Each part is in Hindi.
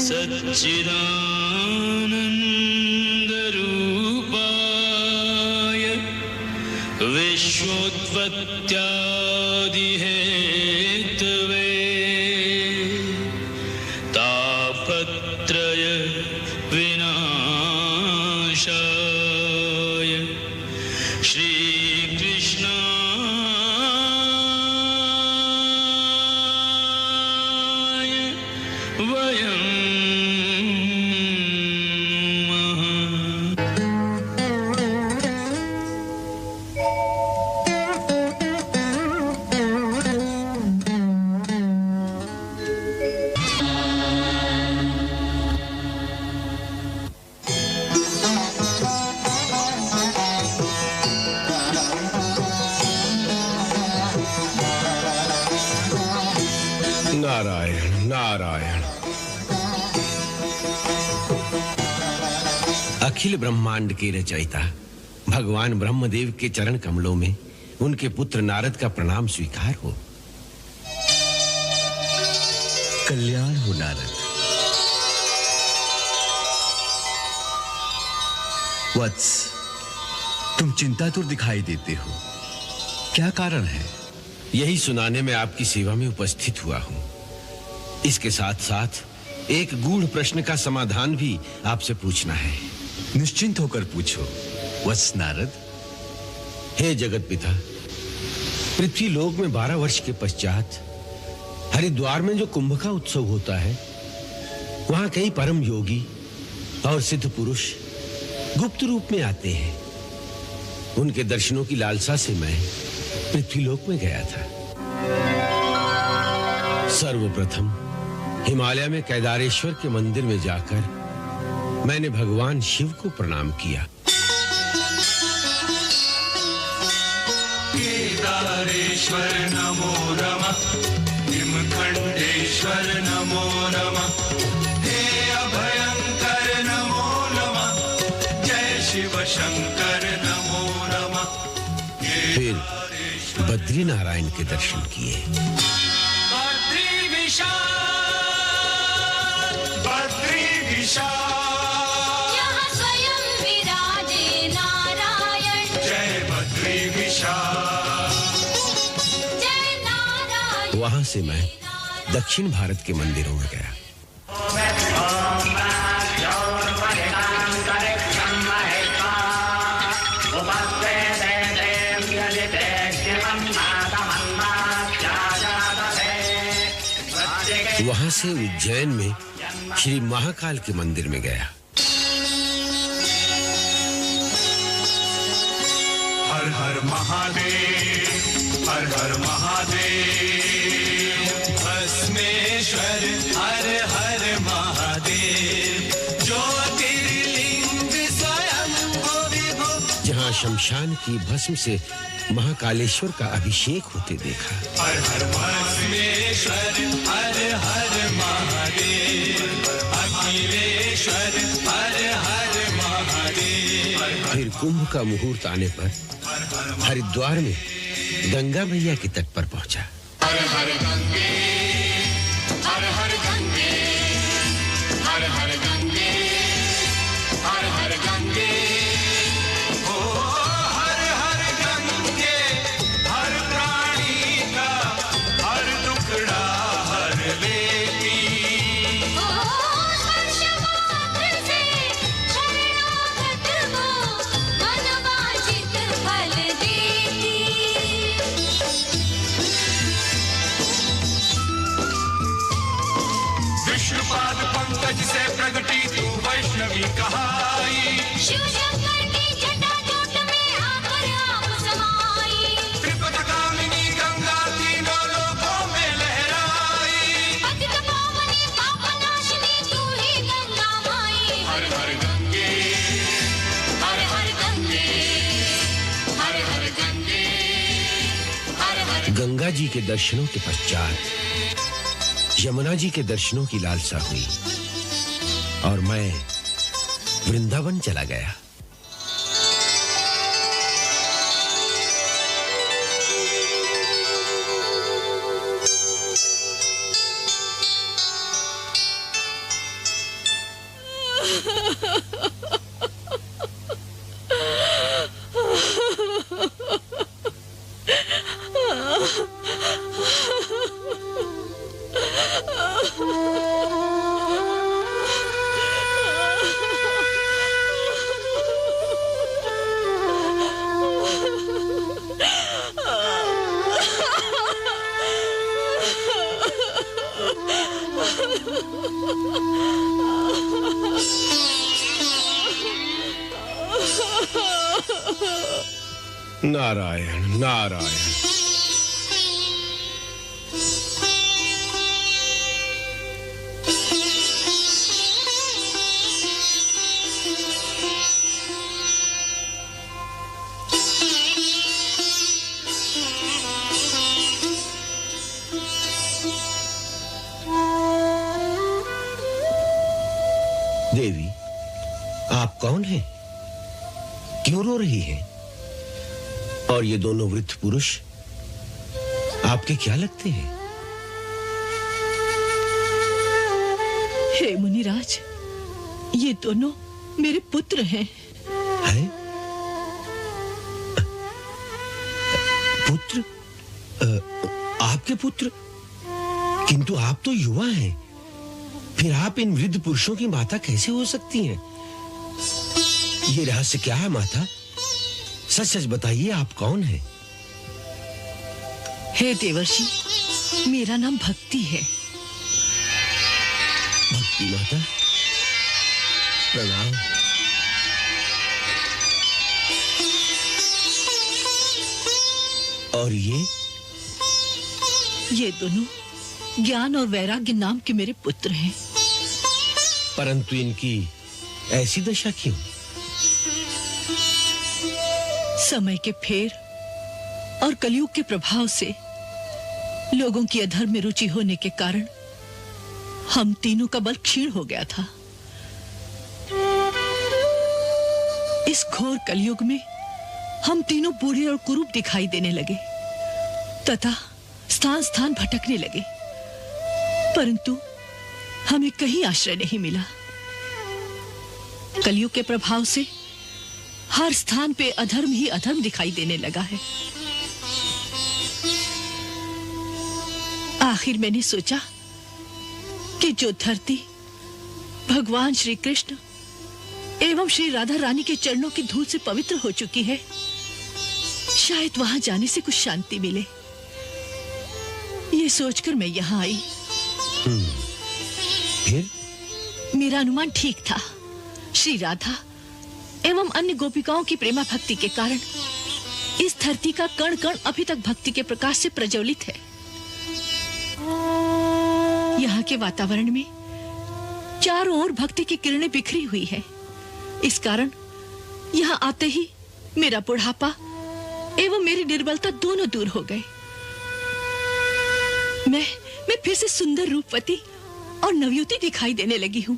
सच्चिदानन्दरूपाय विश्वोत्पत्त्यादिहेतवे तापत्रय विनाशाय श्रीकृष्णाय वयं नारायण नारायण। अखिल ब्रह्मांड के रचयिता भगवान ब्रह्मदेव के चरण कमलों में उनके पुत्र नारद का प्रणाम स्वीकार हो। कल्याण हो नारद। वत्स, तुम चिंतातुर दिखाई देते हो, क्या कारण है? यही सुनाने में आपकी सेवा में उपस्थित हुआ हूं। इसके साथ साथ एक गूढ़ प्रश्न का समाधान भी आपसे पूछना है। निश्चिंत होकर पूछो वत्स नारद। हे जगत पिता, पृथ्वी लोक में 12 वर्ष के पश्चात हरिद्वार में जो कुंभ का उत्सव होता है, वहां कई परम योगी और सिद्ध पुरुष गुप्त रूप में आते हैं। उनके दर्शनों की लालसा से मैं पृथ्वीलोक में गया था। सर्वप्रथम हिमालय में केदारेश्वर के मंदिर में जाकर मैंने भगवान शिव को प्रणाम किया। केदारेश्वर नमो नमः, हिमखंडेश्वर नमो नमः, हे अभयंकर नमो नमः, जय शिव शंकर नमो नमः। फिर बद्री नारायण के दर्शन किए। बद्री विशाल यहाँ स्वयं विराजे नारायण। जय बद्री विशाल। जय नारायण। वहां से मैं दक्षिण भारत के मंदिरों में गया। वहां से उज्जैन में श्री महाकाल के मंदिर में गया। हर हर महादेव, हर हर महादेव, भस्मेश्वर हर हर महादेव, ज्योतिर्लिंग स्वयं विभो। जहां शमशान की भस्म से महाकालेश्वर का अभिषेक होते देखा। हर हर भस्मेश्वर हर हर महादेव, अखिलेश्वर हर हर महादेव। फिर कुंभ का मुहूर्त आने पर हरिद्वार में गंगा मैया के तट पर पहुंचा। हर हर गंगे, हर हर गंगे, हर हर गंगे, हर हर गंगे, ओ हर हर गंगे, हर प्राणी का हर दुखड़ा हर लेती। ओ स्पर्श मात्र से शरणागत को मनवांछित फल देती। विष्णुपाद पंकज से प्रगटी तू वैष्णवी कहाई। शिव शंकर की जटा जूट में आकर आप समाई। त्रिपथगामिनी गंगा तीनों लोकों में लहराई। पतित पावनी पापनाशिनी तू ही गंगा माई। हर हर गंगे, हर हर गंगे, हर हर गंगे, हर हर। गंगा जी के दर्शनों के पश्चात यमुना जी के दर्शनों की लालसा हुई और मैं वृंदावन चला गया। नारायण नारायण। देवी, आप कौन हैं? क्यों रो रही हैं? और ये दोनों वृद्ध पुरुष आपके क्या लगते हैं? हे मुनिराज, ये दोनों मेरे पुत्र हैं। हैं? पुत्र? आपके पुत्र? किंतु आप तो युवा हैं। फिर आप इन वृद्ध पुरुषों की माता कैसे हो सकती हैं? ये रहस्य क्या है माता? सच सच बताइए, आप कौन हैं? हे देवर्षि, मेरा नाम भक्ति है। भक्ति माता, प्रणाम। और ये दोनों ज्ञान और वैराग्य नाम के मेरे पुत्र हैं। परंतु इनकी ऐसी दशा क्यों? समय के फेर और कलयुग के प्रभाव से लोगों की अधर्म में रुचि होने के कारण हम तीनों का बल क्षीण हो गया था। इस घोर कलयुग में हम तीनों बूढ़े और कुरूप दिखाई देने लगे तथा स्थान स्थान भटकने लगे, परंतु हमें कहीं आश्रय नहीं मिला। कलयुग के प्रभाव से हर स्थान पे अधर्म ही अधर्म दिखाई देने लगा है। आखिर मैंने सोचा कि जो धरती भगवान श्री कृष्ण एवं श्री राधा रानी के चरणों की धूल से पवित्र हो चुकी है, शायद वहां जाने से कुछ शांति मिले। ये सोचकर मैं यहां आई। फिर? मेरा अनुमान ठीक था। श्री राधा एवं अन्य गोपिकाओं की प्रेमा भक्ति के कारण इस धरती का कण कण अभी तक भक्ति के प्रकाश से प्रज्वलित है। यहाँ के वातावरण में चारों ओर भक्ति की किरणें बिखरी हुई है। इस कारण यहाँ आते ही मेरा बुढ़ापा एवं मेरी निर्बलता दोनों दूर हो गए। मैं फिर से सुंदर रूपवती और नवयुवती दिखाई देने लगी हूँ।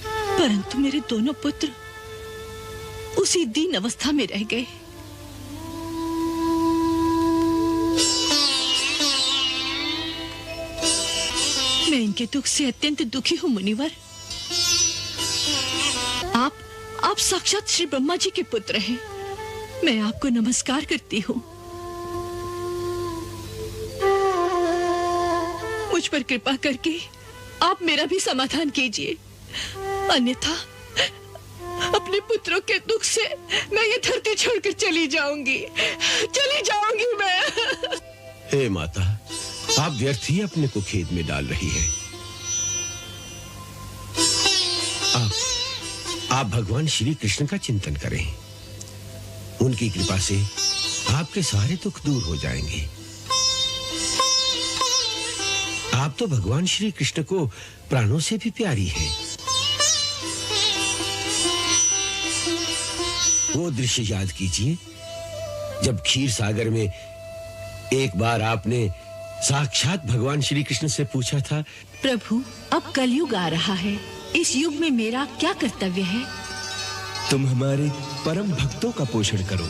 परंतु मेरे दोनों पुत्र उसी दीन अवस्था में रह गए। मैं इनके दुख से अत्यंत दुखी हूँ मुनिवर। आप साक्षात श्री ब्रह्मा जी के पुत्र हैं। मैं आपको नमस्कार करती हूँ। मुझ पर कृपा करके आप मेरा भी समाधान कीजिए, अन्यथा अपने पुत्रों के दुख से मैं ये धरती छोड़कर चली जाऊंगी मैं। हे माता, आप व्यर्थ ही अपने को खेद में डाल रही हैं। आप भगवान श्री कृष्ण का चिंतन करें। उनकी कृपा से आपके सारे दुख दूर हो जाएंगे। आप तो भगवान श्री कृष्ण को प्राणों से भी प्यारी हैं। वो दृश्य याद कीजिए जब क्षीर सागर में एक बार आपने साक्षात भगवान श्री कृष्ण से पूछा था, प्रभु अब कलयुग आ रहा है, इस युग में मेरा क्या कर्तव्य है? तुम हमारे परम भक्तों का पोषण करो।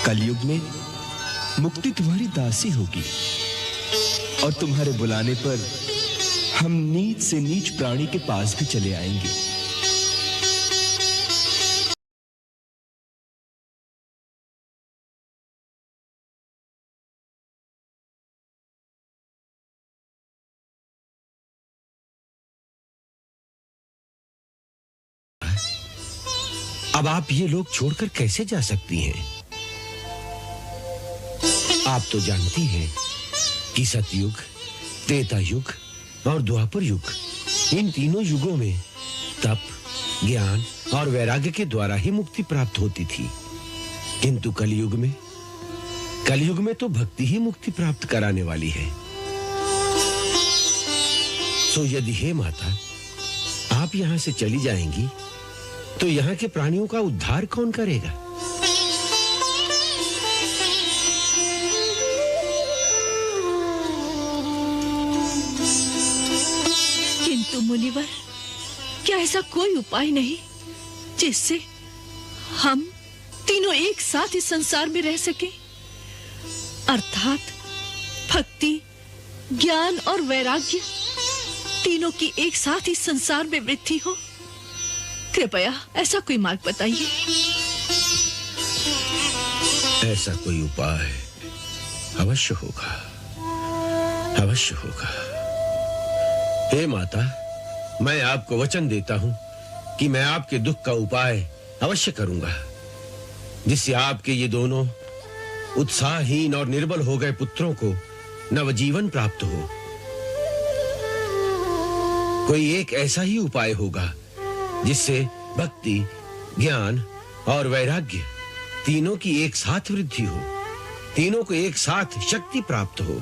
कलयुग में मुक्ति तुम्हारी दासी होगी और तुम्हारे बुलाने पर हम नीच से नीच प्राणी के पास भी चले आएंगे। अब आप ये लोग छोड़कर कैसे जा सकती हैं? आप तो जानती हैं कि सतयुग, त्रेता युग और द्वापर युग, इन तीनों युगों में तप, ज्ञान और वैराग्य के द्वारा ही मुक्ति प्राप्त होती थी। किंतु कलयुग में तो भक्ति ही मुक्ति प्राप्त कराने वाली है। सो यदि हे माता आप यहां से चली जाएंगी तो यहां के प्राणियों का उद्धार कौन करेगा? किंतु मुनिवर, क्या ऐसा कोई उपाय नहीं जिससे हम तीनों एक साथ इस संसार में रह सके, अर्थात भक्ति, ज्ञान और वैराग्य तीनों की एक साथ इस संसार में वृद्धि हो? कृपया ऐसा कोई मार्ग बताइए। ऐसा कोई उपाय अवश्य होगा, अवश्य होगा। हे माता, मैं आपको वचन देता हूं कि मैं आपके दुख का उपाय अवश्य करूंगा, जिससे आपके ये दोनों उत्साहहीन और निर्बल हो गए पुत्रों को नवजीवन प्राप्त हो। कोई एक ऐसा ही उपाय होगा जिससे भक्ति, ज्ञान और वैराग्य तीनों की एक साथ वृद्धि हो, तीनों को एक साथ शक्ति प्राप्त हो।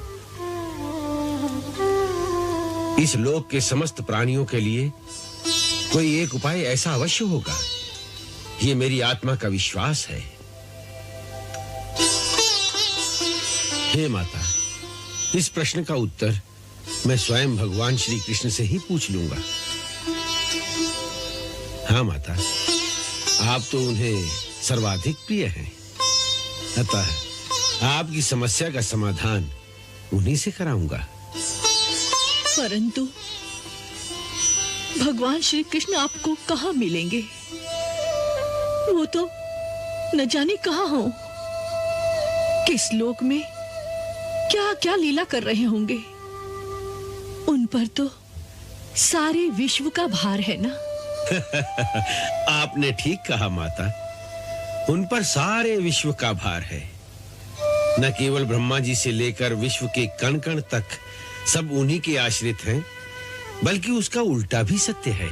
इस लोक के समस्त प्राणियों के लिए कोई एक उपाय ऐसा अवश्य होगा, ये मेरी आत्मा का विश्वास है। हे माता, इस प्रश्न का उत्तर मैं स्वयं भगवान श्री कृष्ण से ही पूछ लूंगा। हाँ माता, आप तो उन्हें सर्वाधिक प्रिय हैं, अतः आपकी समस्या का समाधान उन्हीं से कराऊंगा। परंतु भगवान श्री कृष्ण आपको कहाँ मिलेंगे? वो तो न जाने कहाँ हो, किस लोक में क्या क्या लीला कर रहे होंगे। उन पर तो सारे विश्व का भार है ना। आपने ठीक कहा माता, उन पर सारे विश्व का भार है। न केवल ब्रह्मा जी से लेकर विश्व के कण कण तक सब उन्हीं के आश्रित हैं, बल्कि उसका उल्टा भी सत्य है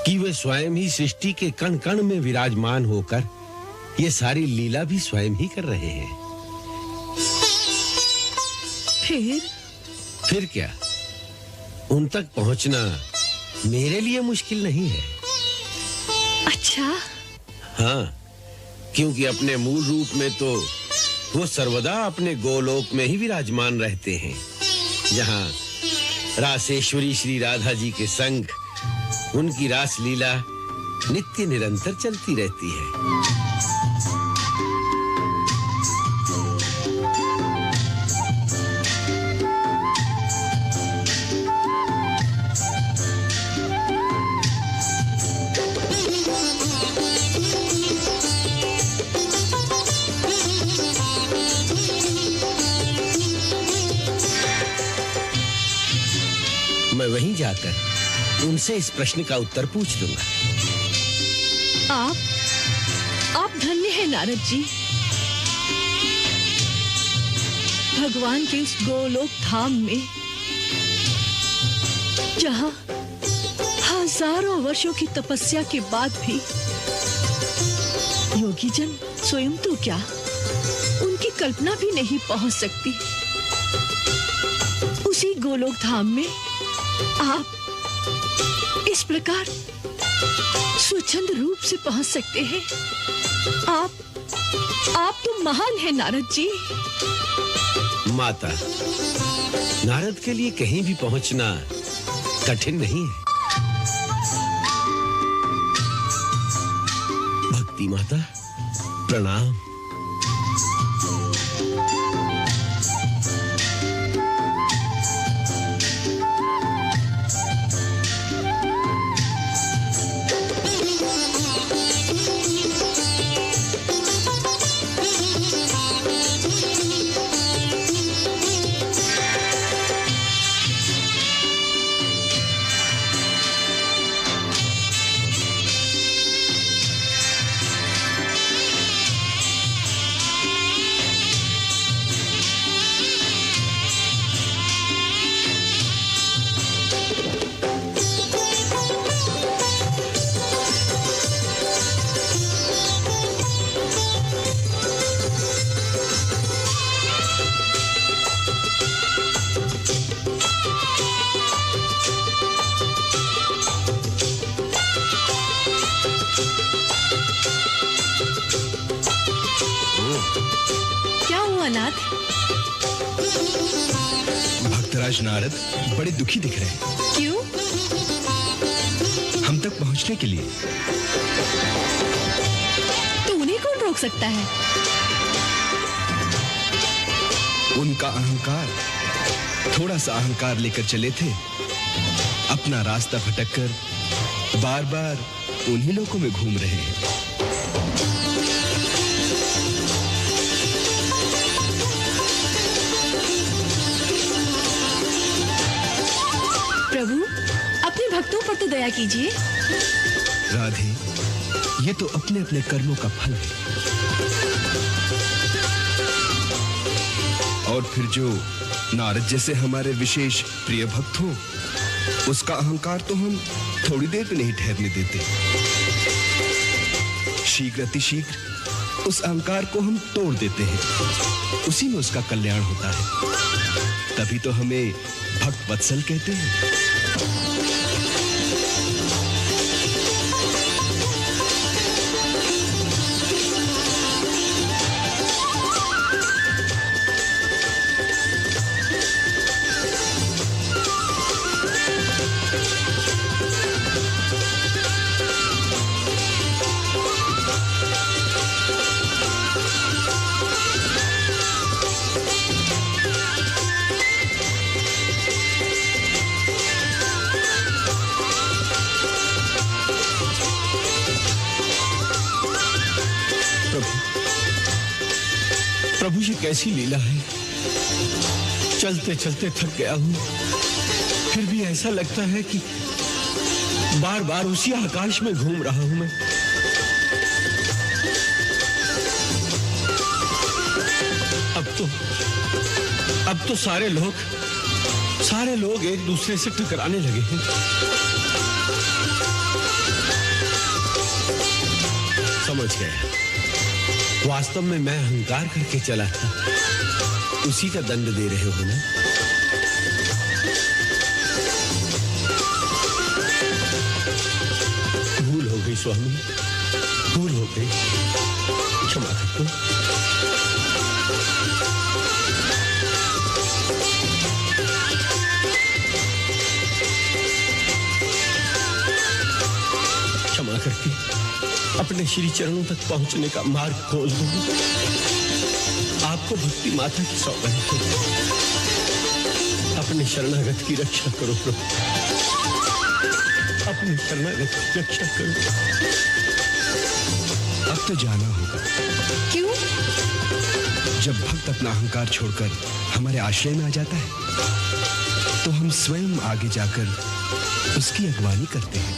कि वे स्वयं ही सृष्टि के कण कण में विराजमान होकर ये सारी लीला भी स्वयं ही कर रहे हैं। फिर क्या, उन तक पहुंचना मेरे लिए मुश्किल नहीं है। अच्छा? हाँ, क्योंकि अपने मूल रूप में तो वो सर्वदा अपने गोलोक में ही विराजमान रहते हैं, जहाँ रासेश्वरी श्री राधा जी के संग उनकी रास लीला नित्य निरंतर चलती रहती है। मैं वहीं जाकर उनसे इस प्रश्न का उत्तर पूछ लूंगा। आप धन्य हैं नारद जी। भगवान के उस गोलोक धाम में, जहां हजारों वर्षों की तपस्या के बाद भी योगी जन स्वयं तो क्या, उनकी कल्पना भी नहीं पहुंच सकती। उसी गोलोक धाम में आप इस प्रकार स्वच्छंद रूप से पहुंच सकते हैं। आप तो महान हैं नारद जी। माता, नारद के लिए कहीं भी पहुंचना कठिन नहीं है। भक्ति माता, प्रणाम। बाद? भक्तराज नारद बड़े दुखी दिख रहे हैं। क्यों? हम तक पहुंचने के लिए। तो उन्हें कौन रोक सकता है? उनका अहंकार, थोड़ा सा अहंकार लेकर चले थे, अपना रास्ता भटककर बार बार उन्हीं लोगों में घूम रहे हैं। प्रभु, अपने भक्तों पर तो दया कीजिए। राधे, ये तो अपने अपने कर्मों का फल है। और फिर जो नारद जैसे हमारे विशेष प्रिय भक्त हो, उसका अहंकार तो हम थोड़ी देर भी नहीं ठहरने देते। शीघ्र अतिशीघ्र उस अहंकार को हम तोड़ देते हैं, उसी में उसका कल्याण होता है। तभी तो हमें भक्त वत्सल कहते हैं। प्रभु ये कैसी लीला है। चलते चलते थक गया हूं, फिर भी ऐसा लगता है कि बार बार उसी आकाश में घूम रहा हूं मैं। अब तो सारे लोग एक दूसरे से टकराने लगे हैं। समझ गया, वास्तव में मैं अहंकार करके चला था, उसी का दंड दे रहे हो ना। भूल हो गई स्वामी, भूल हो गई, क्षमा कर दो। क्षमा करके अपने श्री चरणों तक पहुंचने का मार्ग खोल दो। आपको भक्ति माता की सौगंध है। अपने शरणागत की रक्षा करो प्रभु, अपने शरणागत की रक्षा करो। अब तो जाना होगा। क्यों? जब भक्त अपना अहंकार छोड़कर हमारे आश्रय में आ जाता है, तो हम स्वयं आगे जाकर उसकी अगवानी करते हैं।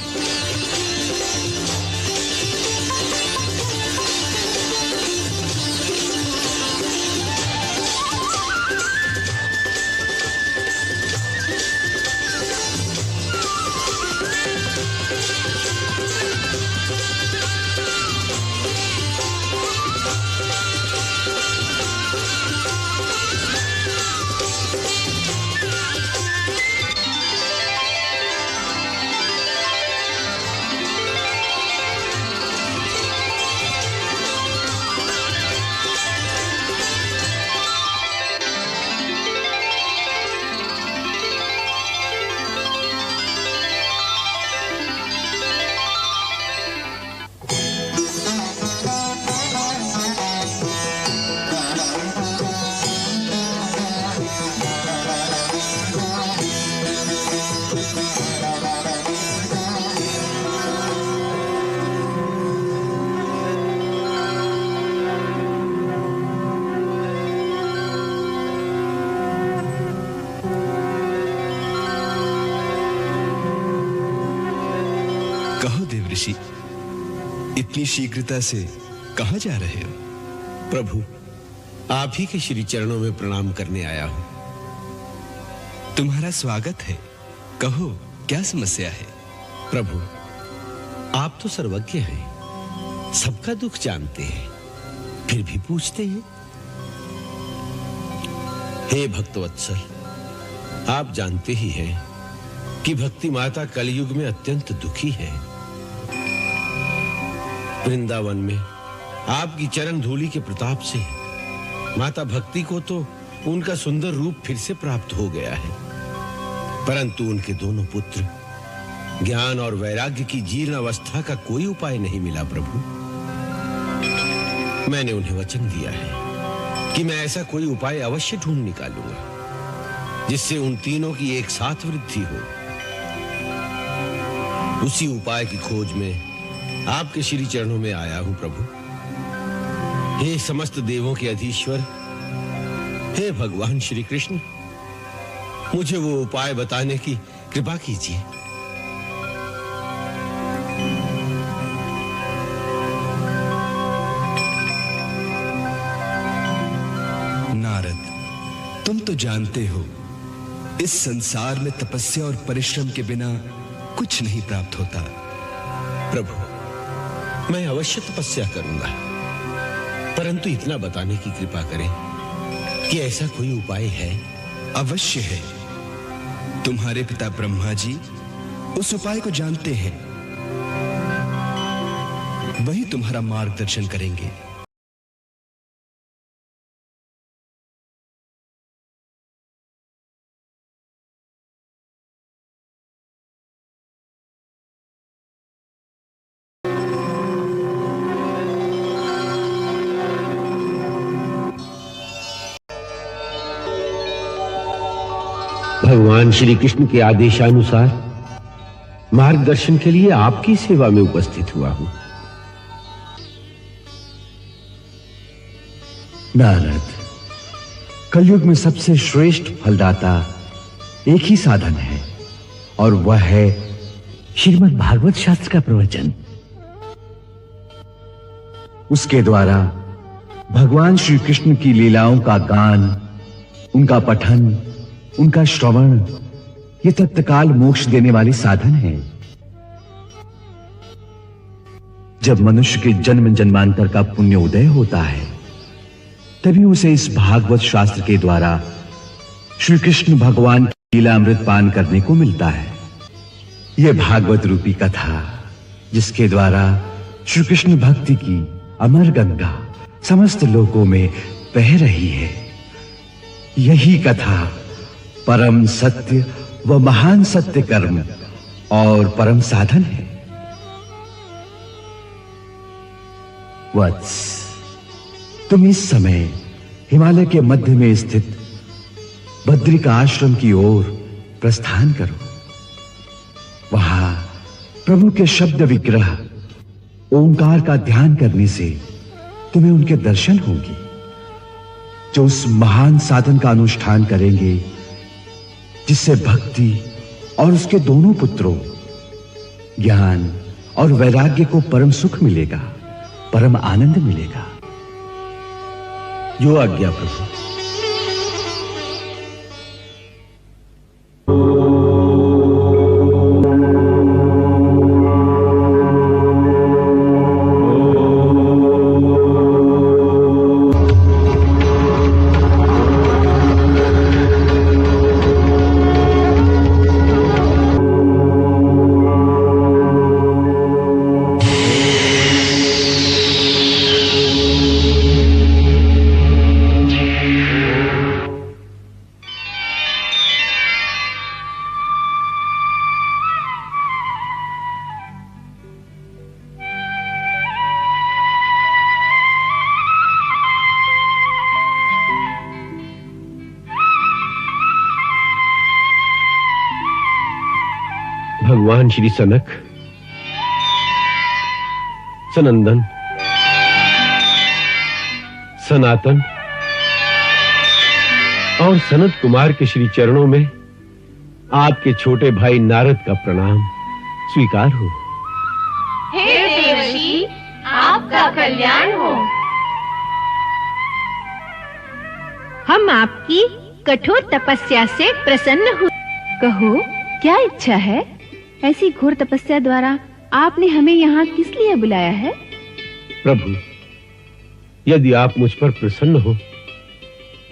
कहो देवऋषि, इतनी शीघ्रता से कहां जा रहे हो? प्रभु, आप ही के श्री चरणों में प्रणाम करने आया हूं। तुम्हारा स्वागत है। कहो, क्या समस्या है? प्रभु, आप तो सर्वज्ञ हैं, सबका दुख जानते हैं, फिर भी पूछते हैं। हे भक्तवत्सल, आप जानते ही हैं कि भक्ति माता कलयुग में अत्यंत दुखी है। वृंदावन में आपकी चरण धूलि के प्रताप से माता भक्ति को तो उनका सुंदर रूप फिर से प्राप्त हो गया है, परंतु उनके दोनों पुत्र ज्ञान और वैराग्य की जीर्ण अवस्था का कोई उपाय नहीं मिला। प्रभु, मैंने उन्हें वचन दिया है कि मैं ऐसा कोई उपाय अवश्य ढूंढ निकालूंगा जिससे उन तीनों की एक साथ वृद्धि हो। उसी उपाय की खोज में आपके श्री चरणों में आया हूं प्रभु। हे समस्त देवों के अधीश्वर, हे भगवान श्री कृष्ण, मुझे वो उपाय बताने की कृपा कीजिए। नारद, तुम तो जानते हो इस संसार में तपस्या और परिश्रम के बिना कुछ नहीं प्राप्त होता। प्रभु, मैं अवश्य तपस्या करूंगा, परंतु इतना बताने की कृपा करें कि ऐसा कोई उपाय है। अवश्य है। तुम्हारे पिता ब्रह्मा जी उस उपाय को जानते हैं, वही तुम्हारा मार्गदर्शन करेंगे। भगवान श्री कृष्ण के आदेशानुसार मार्गदर्शन के लिए आपकी सेवा में उपस्थित हुआ हूं। नारद, कलयुग में सबसे श्रेष्ठ फलदाता एक ही साधन है, और वह है श्रीमद् भागवत शास्त्र का प्रवचन। उसके द्वारा भगवान श्री कृष्ण की लीलाओं का गान, उनका पठन, उनका श्रवण, ये तत्काल मोक्ष देने वाली साधन है। जब मनुष्य के जन्म जन्मांतर का पुण्य उदय होता है, तभी उसे इस भागवत शास्त्र के द्वारा श्री कृष्ण भगवान की लीला अमृत पान करने को मिलता है। यह भागवत रूपी कथा, जिसके द्वारा श्री कृष्ण भक्ति की अमर गंगा समस्त लोकों में बह रही है, यही कथा परम सत्य व महान सत्य कर्म और परम साधन है। वत्स, तुम इस समय हिमालय के मध्य में स्थित बद्रिका आश्रम की ओर प्रस्थान करो। वहां प्रभु के शब्द विग्रह ओंकार का ध्यान करने से तुम्हें उनके दर्शन होंगे, जो उस महान साधन का अनुष्ठान करेंगे जिससे भक्ति और उसके दोनों पुत्रों ज्ञान और वैराग्य को परम सुख मिलेगा, परम आनंद मिलेगा। जो आज्ञा प्रभु। भगवान श्री सनक, सनंदन, सनातन और सनत कुमार के श्री चरणों में आपके छोटे भाई नारद का प्रणाम स्वीकार हो। हे देवर्षि, आपका कल्याण हो। हम आपकी कठोर तपस्या से प्रसन्न हुए। कहो, क्या इच्छा है? ऐसी घोर तपस्या द्वारा आपने हमें यहाँ किस लिए बुलाया है? प्रभु, यदि आप मुझ पर प्रसन्न हो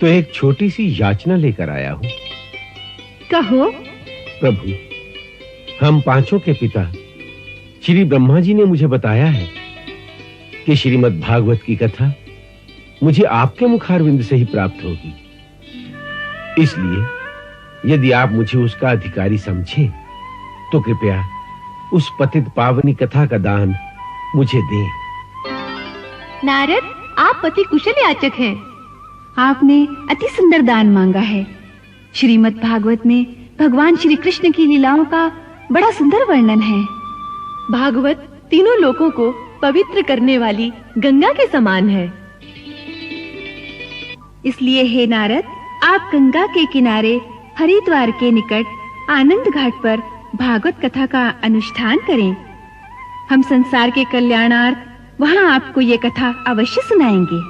तो एक छोटी सी याचना लेकर आया हूं। कहो। प्रभु, हम पांचों के पिता श्री ब्रह्मा जी ने मुझे बताया है कि श्रीमद् भागवत की कथा मुझे आपके मुखारविंद से ही प्राप्त होगी। इसलिए यदि आप मुझे उसका अधिकारी समझें तो कृपया उस पतित पावनी कथा का दान मुझे दें। नारद, आप पति कुशल याचक हैं। आपने अति सुंदर दान मांगा है। श्रीमद् भागवत में भगवान श्री कृष्ण की लीलाओं का बड़ा सुंदर वर्णन है। भागवत तीनों लोकों को पवित्र करने वाली गंगा के समान है। इसलिए हे नारद, आप गंगा के किनारे हरिद्वार के निकट आनंद घाट पर भागवत कथा का अनुष्ठान करें। हम संसार के कल्याणार्थ वहां आपको ये कथा अवश्य सुनाएंगे।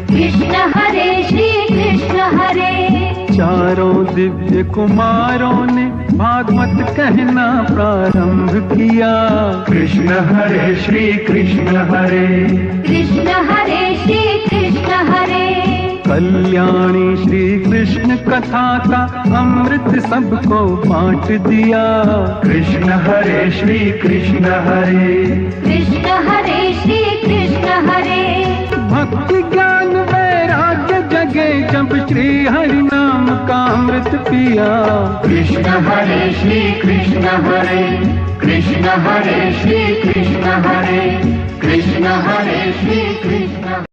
कृष्ण हरे श्री कृष्ण हरे। चारों दिव्य कुमारों ने भागवत कहना प्रारंभ किया। कृष्ण हरे श्री कृष्ण हरे। कृष्ण हरे श्री कृष्ण हरे। कल्याणी श्री कृष्ण कथा का अमृत सबको बांट दिया। कृष्ण हरे श्री कृष्ण हरे। कृष्ण हरे श्री कृष्ण हरे। भक्ति ज्ञान वैराग्य जगे जब श्री हरि नाम का अमृत पिया। कृष्ण हरे श्री कृष्ण हरे। कृष्ण हरे श्री कृष्ण हरे। कृष्ण हरे श्री कृष्ण